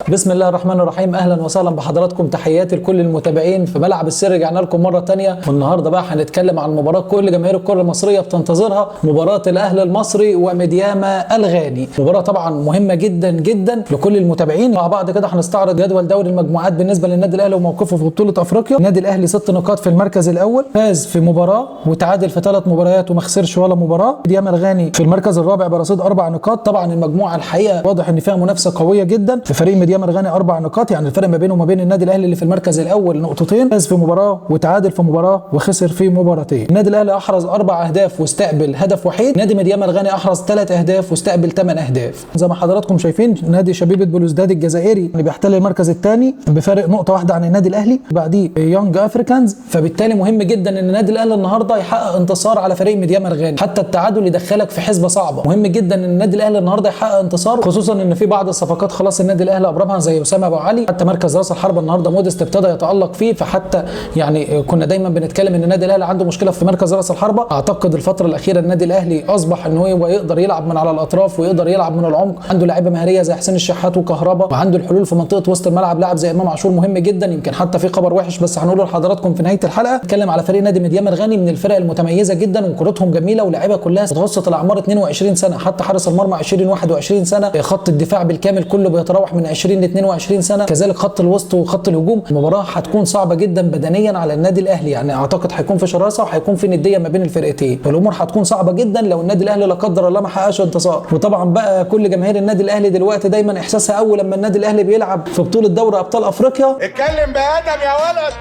بسم الله الرحمن الرحيم. اهلا وسهلا بحضراتكم، تحياتي لكل المتابعين في ملعب السر. رجعنا لكم مره ثانيه، والنهارده بقى هنتكلم عن مباراه كل جماهير الكره المصريه بتنتظرها، مباراه الاهلي المصري وميدياما الغاني. مباراه طبعا مهمه جدا جدا لكل المتابعين. مع بعض كده هنستعرض جدول دوري المجموعات بالنسبه للنادي الاهلي وموقفه في بطوله افريقيا. النادي الاهلي 6 نقاط في المركز الاول، فاز في مباراه وتعادل في 3 مباريات وما خسرش ولا مباراه. ميدياما الغاني في المركز الرابع برصيد 4 نقاط. طبعا المجموعه الحقيقه واضح ان فيها منافسه قويه جدا في فريق ميدياما الغاني، 4 نقاط، يعني الفرق ما بينه وما بين النادي الاهلي اللي في المركز الاول نقطتين. فاز في مباراه وتعادل في مباراه وخسر في مباراتين. النادي الاهلي احرز 4 اهداف واستقبل هدف وحيد. نادي ميدياما الغاني احرز 3 اهداف واستقبل 8 اهداف. زي ما حضراتكم شايفين نادي شبيبه بلوزداد الجزائري اللي بيحتل المركز الثاني بفارق نقطه واحده عن النادي الاهلي، بعديه يونج افريكانز. فبالتالي مهم جدا ان النادي الاهلي النهارده يحقق انتصار على فريق ميدياما الغاني، حتى التعادل يدخلك في حسبه صعبه. مهم جدا ان النادي الاهلي النهارده يحقق انتصار، خصوصا ان في بعض الصفقات خلاص النادي الاهلي ابرمها زي اسامه ابو علي. حتى مركز راس الحربه النهارده موديست ابتدى يتالق فيه، فحتى يعني كنا دايما بنتكلم ان النادي الاهلي عنده مشكله في مركز راس الحربه. اعتقد الفتره الاخيره النادي الاهلي اصبح ان هو يقدر يلعب من على الاطراف ويقدر يلعب من العمق. عنده لعيبه مهاريه زي حسين الشحات وكهربا، وعنده الحلول في منطقه وسط الملعب. لاعب زي امام عاشور مهم جدا. يمكن حتى في خبر وحش بس هنقوله لحضراتكم في نهايه الحلقه. نتكلم على فريق نادي ميدياما الغاني، من الفرق المتميزه جدا وكرتهم جميله ولاعيبه كلها متوسط الاعمار 22 سنه، حتى حارس المرمى 20 21 سنه. خط الدفاع بالكامل كله بيتراوح من 20 ل 22 سنه، كذلك خط الوسط وخط الهجوم. المباراه هتكون صعبه جدا بدنيا على النادي الاهلي، يعني اعتقد هيكون في شراسه وهيكون في نديه ما بين الفرقتين، والامور هتكون صعبه جدا لو النادي الاهلي لا قدر الله ما حققش انتصار. وطبعا بقى كل جماهير النادي الاهلي دلوقتي دايما احساسها اول لما النادي الاهلي بيلعب في بطوله دوري ابطال افريقيا. اتكلم بادب يا ولد،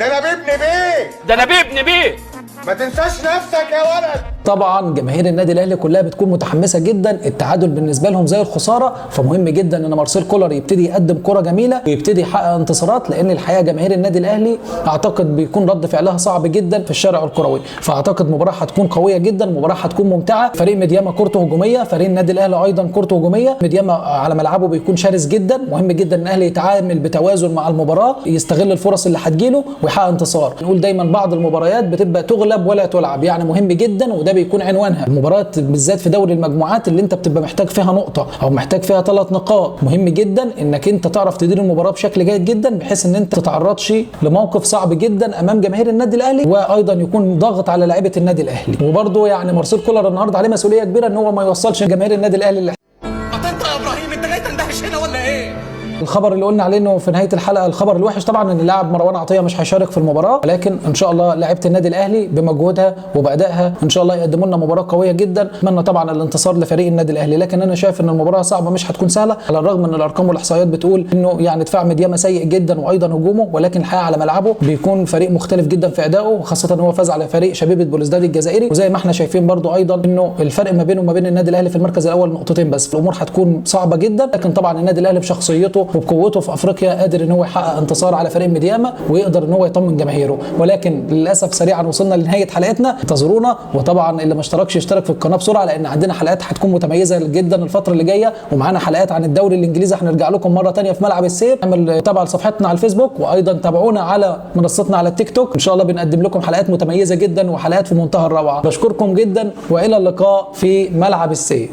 ده انا بابن بيه، ده انا بابن بيه، ما تنساش نفسك يا ولد. طبعا جماهير النادي الاهلي كلها بتكون متحمسه جدا، التعادل بالنسبه لهم زي الخساره، فمهم جدا ان مارسيل كولر يبتدي يقدم كره جميله ويبتدي يحقق انتصارات، لان الحقيقه جماهير النادي الاهلي اعتقد بيكون رد فعلها صعب جدا في الشارع الكروي. فاعتقد مباراه هتكون قويه جدا، مباراه هتكون ممتعه. فريق ميدياما كورته هجوميه، فريق النادي الاهلي ايضا كورته هجوميه. ميدياما على ملعبه بيكون شرس جدا، مهم جدا ان الاهلي يتعامل بتوازن مع المباراه، يستغل الفرص اللي هتجيله ويحقق انتصار. نقول دايما بعض المباريات بتبقى تغلب ولا تلعب، يعني مهم جدا وده بيكون عنوانها. المباراه بالذات في دوري المجموعات اللي انت بتبقى محتاج فيها نقطه او محتاج فيها 3 نقاط، مهم جدا انك انت تعرف تدير المباراه بشكل جيد جدا، بحيث ان انت ما تتعرضش لموقف صعب جدا امام جماهير النادي الاهلي، وايضا يكون ضاغط على لعيبه النادي الاهلي. وبرده يعني مارسيل كولر النهارده عليه مسؤوليه كبيره ان هو ما يوصلش جماهير النادي الاهلي اللي انت يا ابراهيم انت جاي تندهش هنا ولا ايه؟ الخبر اللي قلنا عليه انه في نهايه الحلقه، الخبر الوحش طبعا ان اللاعب مروان عطيه مش هيشارك في المباراه، ولكن ان شاء الله لاعيبه النادي الاهلي بمجهودها وبادائها ان شاء الله يقدموا لنا مباراه قويه جدا. اتمنى طبعا الانتصار لفريق النادي الاهلي، لكن انا شايف ان المباراه صعبه مش هتكون سهله، على الرغم ان الارقام والاحصائيات بتقول انه يعني دفاع ميدياما سيء جدا وايضا هجومه، ولكن الحقيقه على ملعبه بيكون فريق مختلف جدا في ادائه، وخاصه ان هو فاز على فريق شبيبه بلوزداد الجزائري. وزي ما احنا شايفين برضو ايضا انه الفرق ما بينه وما بين النادي الاهلي في المركز الاول نقطتين بس. الامور هتكون صعبه جدا، لكن طبعا النادي الاهلي بشخصيته وبقوته في افريقيا قادر ان هو يحقق انتصار على فريق ميدياما ويقدر ان هو يطمن جماهيره. ولكن للاسف سريعا وصلنا لنهايه حلقتنا، انتظرونا، وطبعا اللي ما اشتركش يشترك في القناه بسرعه، لان عندنا حلقات هتكون متميزه جدا الفتره اللي جايه، ومعانا حلقات عن الدوري الانجليزي هنرجع لكم مره ثانيه في ملعب السير. اعمل تابع لصفحتنا على الفيسبوك، وايضا تابعونا على منصتنا على التيك توك، ان شاء الله بنقدم لكم حلقات متميزه جدا وحلقات في منتهى الروعه. بشكركم جدا والى اللقاء في ملعب السير.